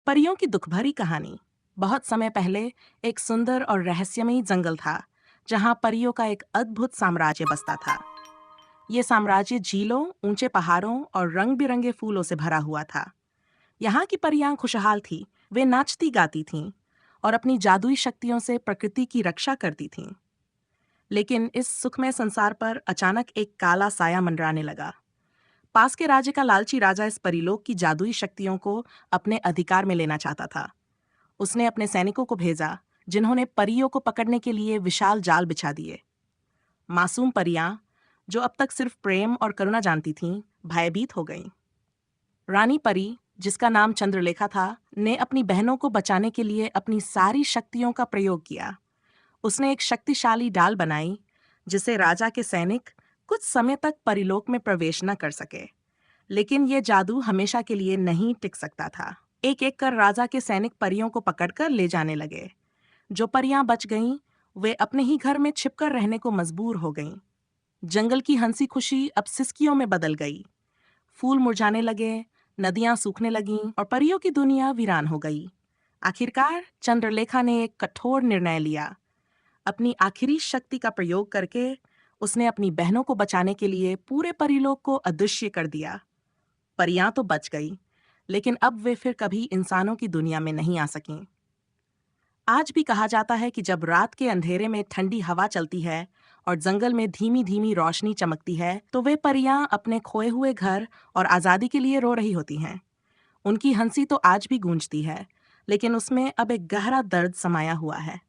परियों की दुखभरी कहानी। बहुत समय पहले एक सुंदर और रहस्यमयी जंगल था जहां परियों का एक अद्भुत साम्राज्य बसता था। ये साम्राज्य झीलों, ऊंचे पहाड़ों और रंग बिरंगे फूलों से भरा हुआ था। यहाँ की परियां खुशहाल थी। वे नाचती गाती थीं और अपनी जादुई शक्तियों से प्रकृति की रक्षा करती थीं। लेकिन इस सुखमय संसार पर अचानक एक काला साया मंडराने लगा। पास के राज्य का लालची राजा इस परिलोक की जादुई शक्तियों को अपने अधिकार में लेना चाहता था। उसने अपने सैनिकों को भेजा, जिन्होंने परियों को पकड़ने के लिए विशाल जाल बिछा दिए। मासूम परियां, जो अब तक सिर्फ प्रेम और करुणा जानती थीं, भयभीत हो गईं। रानी परी, जिसका नाम चंद्रलेखा था, ने अपनी बहनों को बचाने के लिए अपनी सारी शक्तियों का प्रयोग किया। उसने एक शक्तिशाली डाल बनाई, जिससे राजा के सैनिक कुछ समय तक परिलोक में प्रवेश न कर सके। लेकिन ये जादू हमेशा के लिए नहीं टिक सकता था। एक एक कर राजा के सैनिक परियों को पकड़कर ले जाने लगे। जो परियां बच गईं, वे अपने ही घर में छिपकर रहने को मजबूर हो गईं। जंगल की हंसी खुशी अब सिसकियों में बदल गई। फूल मुरझाने लगे, नदियां सूखने लगीं और परियों की दुनिया वीरान हो गई। आखिरकार चंद्रलेखा ने एक कठोर निर्णय लिया। अपनी आखिरी शक्ति का प्रयोग करके उसने अपनी बहनों को बचाने के लिए पूरे परिलोक को अदृश्य कर दिया। परियां तो बच गई, लेकिन अब वे फिर कभी इंसानों की दुनिया में नहीं आ सकीं। आज भी कहा जाता है कि जब रात के अंधेरे में ठंडी हवा चलती है और जंगल में धीमी धीमी रोशनी चमकती है, तो वे परियां अपने खोए हुए घर और आज़ादी के लिए रो रही होती हैं। उनकी हंसी तो आज भी गूंजती है, लेकिन उसमें अब एक गहरा दर्द समाया हुआ है।